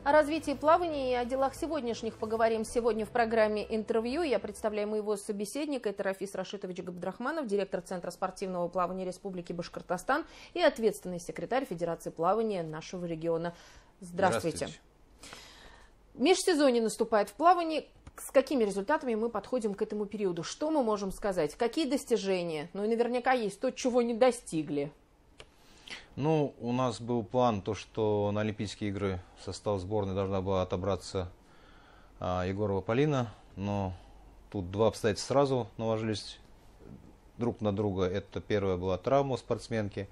О развитии плавания и о делах сегодняшних поговорим сегодня в программе «Интервью». Я представляю моего собеседника. Это Рафис Рашитович Габдрахманов, директор Центра спортивного плавания Республики Башкортостан и ответственный секретарь Федерации плавания нашего региона. Здравствуйте. Межсезонье наступает в плавании. С какими результатами мы подходим к этому периоду? Что мы можем сказать? Какие достижения? Ну и наверняка есть то, чего не достигли. Ну, у нас был план, то, что на Олимпийские игры в состав сборной должна была отобраться Егорова Полина, но тут два обстоятельства сразу наложились друг на друга. Это первая была травма у спортсменки,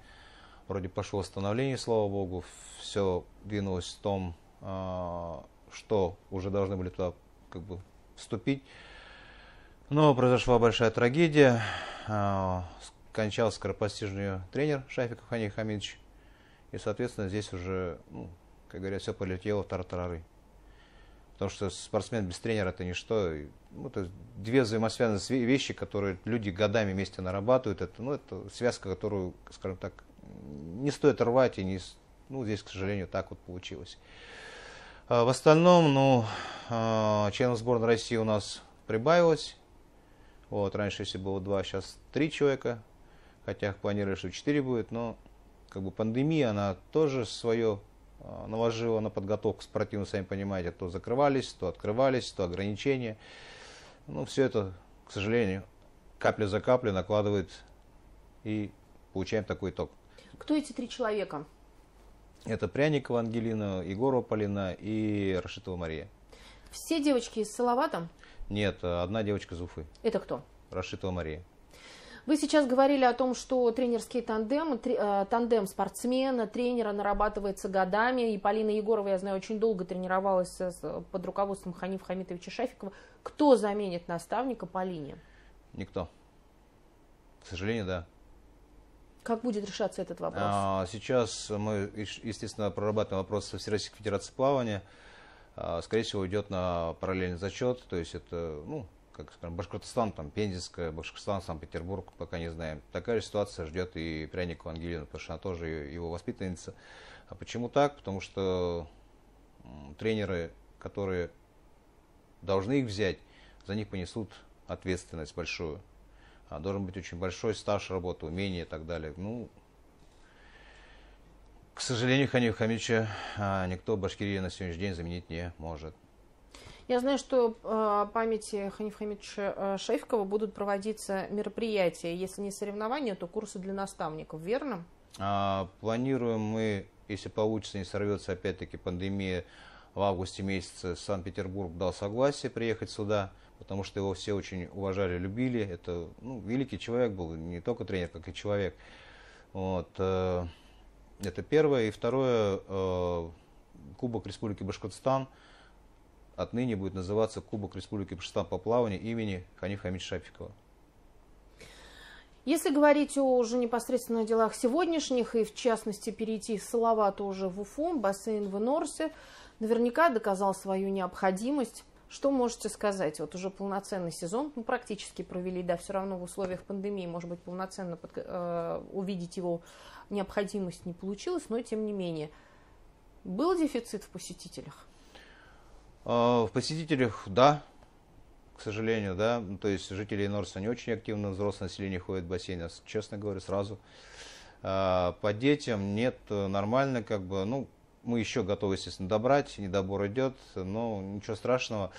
вроде пошло восстановление, слава богу, все двинулось в том, что уже должны были туда как бы вступить. Но произошла большая трагедия. Скончался скоропостижный тренер Шафиков Ханиф Хамидович. И, соответственно, здесь уже, как говорят, все полетело в тартарары. Потому что спортсмен без тренера это ничто. Это две взаимосвязанные вещи, которые люди годами вместе нарабатывают. Это связка, которую, скажем так, не стоит рвать. И здесь, к сожалению, так вот получилось. В остальном, членов сборной России у нас прибавилось. Раньше, если было 2, сейчас 3 человека. Хотя планировали, что 4 будет, но как бы пандемия, она тоже свое наложила на подготовку спортивную, сами понимаете, то закрывались, то открывались, то ограничения. Все это, к сожалению, капля за каплей накладывает и получаем такой итог. Кто эти 3 человека? Это Пряникова Ангелина, Егорова Полина и Рашитова Мария. Все девочки из Салавата? Нет, одна девочка из Уфы. Это кто? Рашитова Мария. Вы сейчас говорили о том, что тренерский тандем спортсмена, тренера нарабатывается годами. И Полина Егорова, я знаю, очень долго тренировалась под руководством Ханифа Хамитовича Шафикова. Кто заменит наставника Полине? Никто. К сожалению, да. Как будет решаться этот вопрос? Сейчас мы, естественно, прорабатываем вопрос со Всероссийской Федерацией плавания. Скорее всего, идет на параллельный зачет. То есть это, как скажем, Башкортостан, Пензенская, Башкортостан, Санкт-Петербург, пока не знаем. Такая же ситуация ждет и Пряникову Ангелину, потому что она тоже его воспитанница. А почему так? Потому что тренеры, которые должны их взять, за них понесут ответственность большую. Должен быть очень большой стаж работы, умения и так далее. К сожалению, Ханифа Хамидовича никто в Башкирии на сегодняшний день заменить не может. Я знаю, что в памяти Ханифа Хамидовича Шафикова будут проводиться мероприятия, если не соревнования, то курсы для наставников, верно? Планируем мы, если получится, не сорвется опять-таки пандемия, в августе месяце Санкт-Петербург дал согласие приехать сюда, потому что его все очень уважали, любили. Это великий человек был, не только тренер, как и человек. Это первое. И второе, Кубок Республики Башкортостан отныне будет называться Кубок Республики Башкортостан по плаванию имени Ханифа Хамидовича Шафикова. Если говорить уже непосредственно о делах сегодняшних, и в частности перейти с Салавата уже в Уфу, бассейн в Инорсе наверняка доказал свою необходимость. Что можете сказать? Уже полноценный сезон, практически провели, да, все равно в условиях пандемии, может быть, полноценно увидеть его необходимость не получилось, но тем не менее. Был дефицит в посетителях? В посетителях, да, к сожалению, да. То есть жители Инорса не очень активно, взрослое население ходит в бассейн, честно говоря, сразу. По детям нет, нормально, как бы, мы еще готовы, естественно, добрать, недобор идет, но ничего страшного.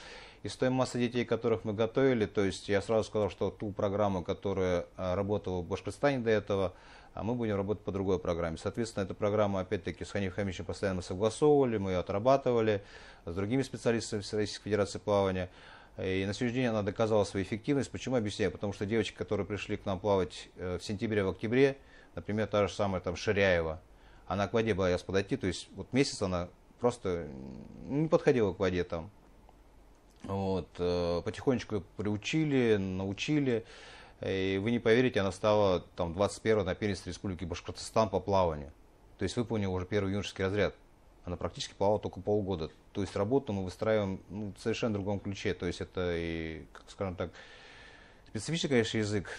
Из той массы детей, которых мы готовили, то есть я сразу сказал, что ту программу, которая работала в Башкортостане до этого, мы будем работать по другой программе. Соответственно, эту программу, опять-таки, с Ханифом Хамидовичем постоянно согласовывали, мы ее отрабатывали с другими специалистами Российской Федерации плавания. И на сегодняшний день она доказала свою эффективность. Почему объясняю? Потому что девочки, которые пришли к нам плавать в сентябре, в октябре, например, та же самая Ширяева, она к воде боялась подойти, то есть месяц она просто не подходила к воде там. Потихонечку приучили, научили. И вы не поверите, она стала 21-й на первенстве Республики Башкортостан по плаванию. То есть выполнила уже первый юношеский разряд. Она практически плавала только полгода. То есть работу мы выстраиваем в совершенно другом ключе. То есть это и, скажем так, специфический, конечно, язык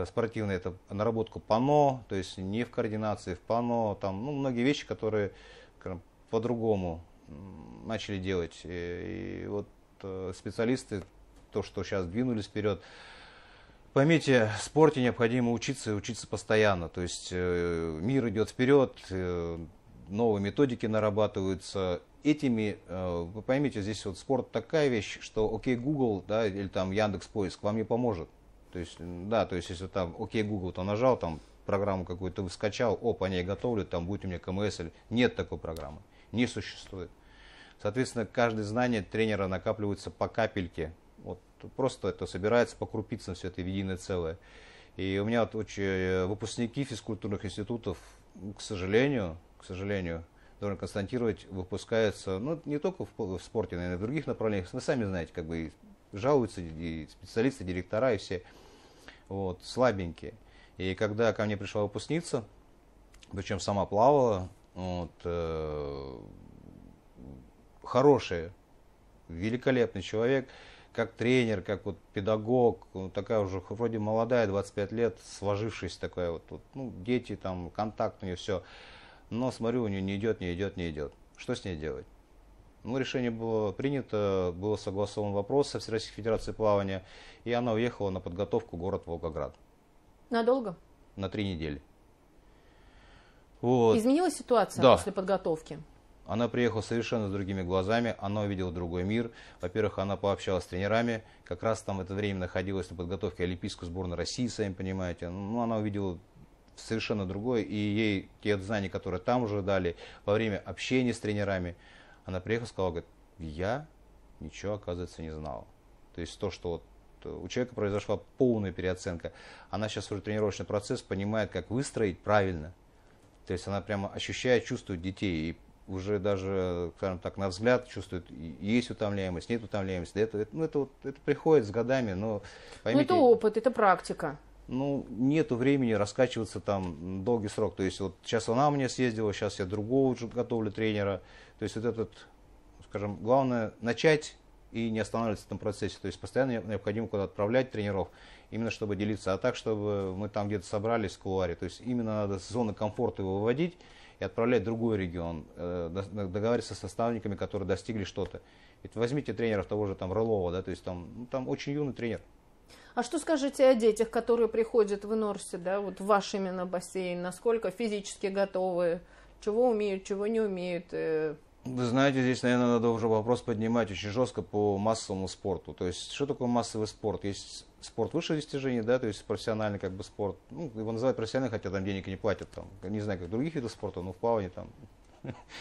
спортивный, это наработку пано, то есть не в координации, в пано, там, многие вещи, которые по-другому начали делать. И вот специалисты, то, что сейчас двинулись вперед. Поймите, в спорте необходимо учиться и учиться постоянно. То есть мир идет вперед, новые методики нарабатываются. Этими, вы поймите, здесь вот спорт такая вещь, что окей, Google, да, или там Яндекс.Поиск вам не поможет. То есть, да, то есть если там окей, Google, то нажал, там программу какую-то вы скачал, по ней готовлю, там будет у меня КМС. Нет такой программы, не существует. Соответственно, каждое знание тренера накапливается по капельке. Вот просто это собирается по крупицам, все это в единое целое. И у меня вот выпускники физкультурных институтов, к сожалению, должен констатировать, выпускаются, ну, не только в спорте, наверное, в других направлениях. Вы сами знаете, как бы жалуются и специалисты, директора, и все вот, слабенькие. И когда ко мне пришла выпускница, причем сама плавала, вот, хороший, великолепный человек, как тренер, как вот педагог, такая уже вроде молодая, 25 лет, сложившаяся такая вот, ну, дети там, контакт у нее, все. Но смотрю, у нее не идет. Что с ней делать? Ну, решение было принято, был согласован вопрос со Всероссийской Федерацией плавания, и она уехала на подготовку в город Волгоград. Надолго? На 3 недели. Вот. Изменилась ситуация после подготовки? Она приехала совершенно с другими глазами, она увидела другой мир. Во-первых, она пообщалась с тренерами, как раз там в это время находилась на подготовке Олимпийской сборной России, сами понимаете. Ну, она увидела совершенно другое, и ей те знания, которые там уже дали, во время общения с тренерами, она приехала и сказала, говорит, я ничего, оказывается, не знала. То есть то, что вот у человека произошла полная переоценка, она сейчас уже тренировочный процесс понимает, как выстроить правильно. То есть она прямо ощущает, чувствует детей, и уже даже, скажем так, на взгляд чувствует, есть утомляемость, нет утомляемости. Это приходит с годами, но поймите, это опыт, это практика. Ну, нету времени раскачиваться там долгий срок. То есть вот сейчас она у меня съездила, сейчас я другого уже готовлю тренера. То есть вот этот, скажем, главное начать и не останавливаться в этом процессе. То есть постоянно необходимо куда-то отправлять тренеров, именно чтобы делиться. А так, чтобы мы там где-то собрались в кулуаре. То есть именно надо с зоны комфорта его выводить и отправлять в другой регион, договариваться с наставниками, которые достигли что-то. Ведь возьмите тренеров того же там Рылова, да, то есть там очень юный тренер. А что скажете о детях, которые приходят в Инорсе, да, вот в ваш именно бассейн, насколько физически готовы, чего умеют, чего не умеют? Вы знаете, здесь, наверное, надо уже вопрос поднимать очень жестко по массовому спорту. То есть, что такое массовый спорт? Есть спорт высших достижений, да, то есть профессиональный как бы спорт. Ну, его называют профессиональным, хотя там денег и не платят. Там, не знаю, как других видов спорта, но в плавании там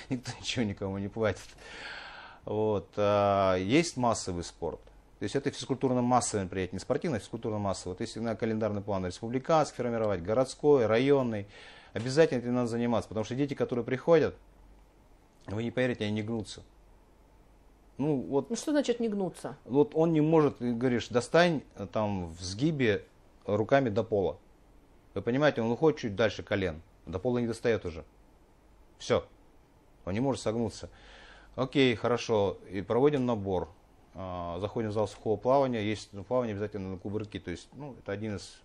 никто ничего никому не платит. Вот. Есть массовый спорт. То есть это физкультурно-массовое мероприятие, не спортивное, а физкультурно-массовое. То есть на календарный план республиканский формировать, городской, районный. Обязательно этим надо заниматься, потому что дети, которые приходят, вы не поверите, они не гнутся. Ну что значит не гнуться? Вот он не может, ты говоришь, достань там в сгибе руками до пола. Вы понимаете, он уходит чуть дальше колен, до пола не достает уже. Все, он не может согнуться. Окей, хорошо, и проводим набор. Заходим в зал сухого плавания, есть плавание обязательно на кувырки, то есть это один из,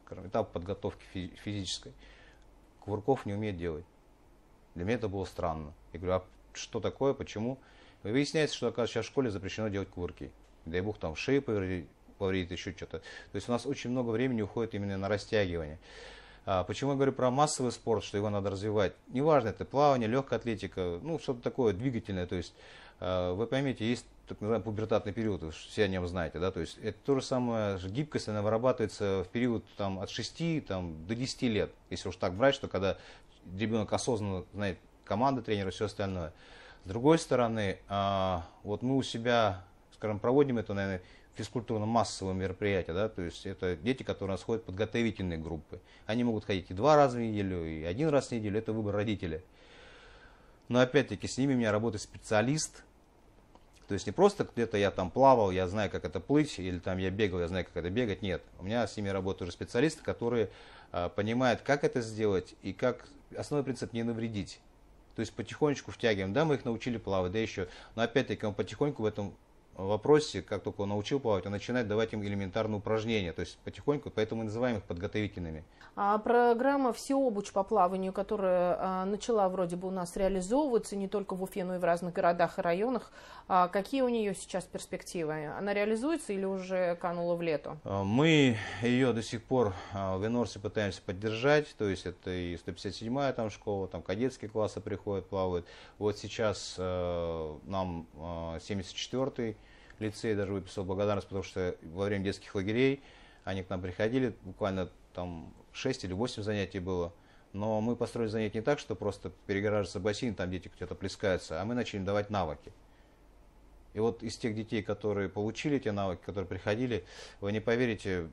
скажем, этапов подготовки физической. Кувырков не умеет делать. Для меня это было странно. Я говорю, а что такое, почему? И выясняется, что, оказывается, сейчас в школе запрещено делать кувырки. Дай бог там шею повредит, еще что-то. То есть у нас очень много времени уходит именно на растягивание. Почему я говорю про массовый спорт, что его надо развивать? Неважно, это плавание, легкая атлетика, что-то такое двигательное. То есть вы поймите, есть так называемый пубертатный период, вы все о нем знаете, да, то есть это то же самое, гибкость, она вырабатывается в период там, от 6 до 10 лет, если уж так брать, что когда ребенок осознанно знает команды тренера и все остальное. С другой стороны, вот мы у себя, скажем, проводим это, наверное, физкультурно-массовое мероприятие, да, то есть это дети, которые у нас ходят в подготовительные группы. Они могут ходить и 2 раза в неделю, и 1 раз в неделю, это выбор родителей. Но опять-таки с ними у меня работает специалист. То есть не просто где-то я там плавал, я знаю, как это плыть, или там я бегал, я знаю, как это бегать. Нет, у меня с ними работают уже специалисты, которые понимают, как это сделать и как основной принцип не навредить. То есть потихонечку втягиваем. Да, мы их научили плавать, да еще. Но опять-таки он потихоньку в этом вопросе, как только он научил плавать, он начинает давать им элементарные упражнения, то есть потихоньку, поэтому мы называем их подготовительными. А программа «Всеобуч» по плаванию, которая начала вроде бы у нас реализовываться не только в Уфе, но и в разных городах и районах, какие у нее сейчас перспективы? Она реализуется или уже канула в лету? Мы ее до сих пор в Инорсе пытаемся поддержать, то есть это и 157-я там школа, там кадетские классы приходят, плавают. Вот сейчас нам 74-й лицей даже выписал благодарность, потому что во время детских лагерей они к нам приходили, буквально там 6 или 8 занятий было. Но мы построили занятия не так, что просто перегораживается бассейн, там дети где-то плескаются, а мы начали давать навыки. И вот из тех детей, которые получили эти навыки, которые приходили, вы не поверите,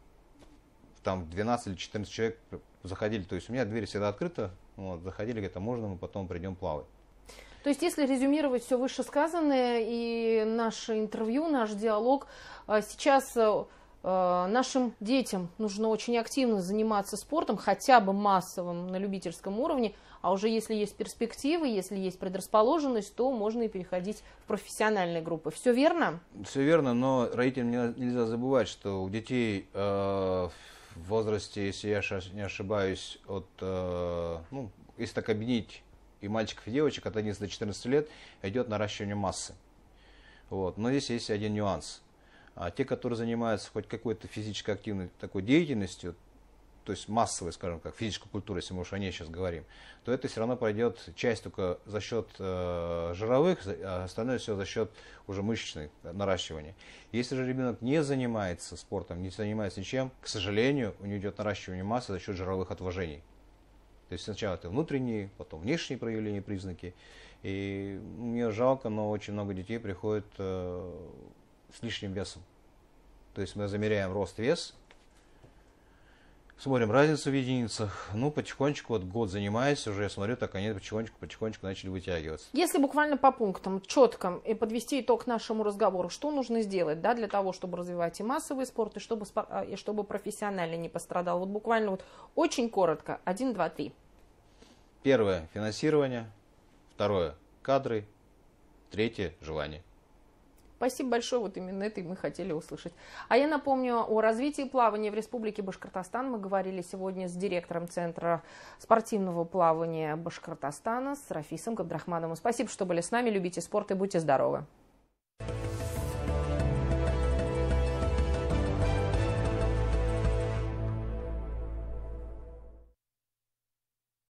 там 12 или 14 человек заходили. То есть у меня дверь всегда открыта, вот, заходили, говорят, а можно мы потом придем плавать. То есть, если резюмировать все вышесказанное и наше интервью, наш диалог, сейчас нашим детям нужно очень активно заниматься спортом, хотя бы массовым на любительском уровне, а уже если есть перспективы, если есть предрасположенность, то можно и переходить в профессиональные группы. Все верно? Все верно, но родителям нельзя забывать, что у детей в возрасте, если я не ошибаюсь, если так объединить и мальчиков, и девочек от 11 до 14 лет, идет наращивание массы. Вот. Но здесь есть один нюанс. А те, которые занимаются хоть какой-то физической активной такой деятельностью, то есть массовой, скажем так, физической культурой, если мы уж о ней сейчас говорим, то это все равно пройдет часть только за счет жировых, а остальное все за счет уже мышечных наращивания. Если же ребенок не занимается спортом, не занимается ничем, к сожалению, у него идет наращивание массы за счет жировых отложений. То есть сначала это внутренние, потом внешние проявления, признаки. И мне жалко, но очень много детей приходит с лишним весом. То есть мы замеряем рост-вес, смотрим разницу в единицах. Ну, потихонечку, вот год занимаюсь, уже я смотрю, так они потихонечку начали вытягиваться. Если буквально по пунктам, четко, и подвести итог нашему разговору, что нужно сделать, да, для того, чтобы развивать и массовый спорт, и чтобы профессионально не пострадал? Вот буквально вот очень коротко. 1, 2, 3. Первое – финансирование. Второе – кадры. Третье – желание. Спасибо большое, вот именно это и мы хотели услышать. А я напомню, о развитии плавания в Республике Башкортостан мы говорили сегодня с директором Центра спортивного плавания Башкортостана, с Рафисом Габдрахмановым. Спасибо, что были с нами, любите спорт и будьте здоровы.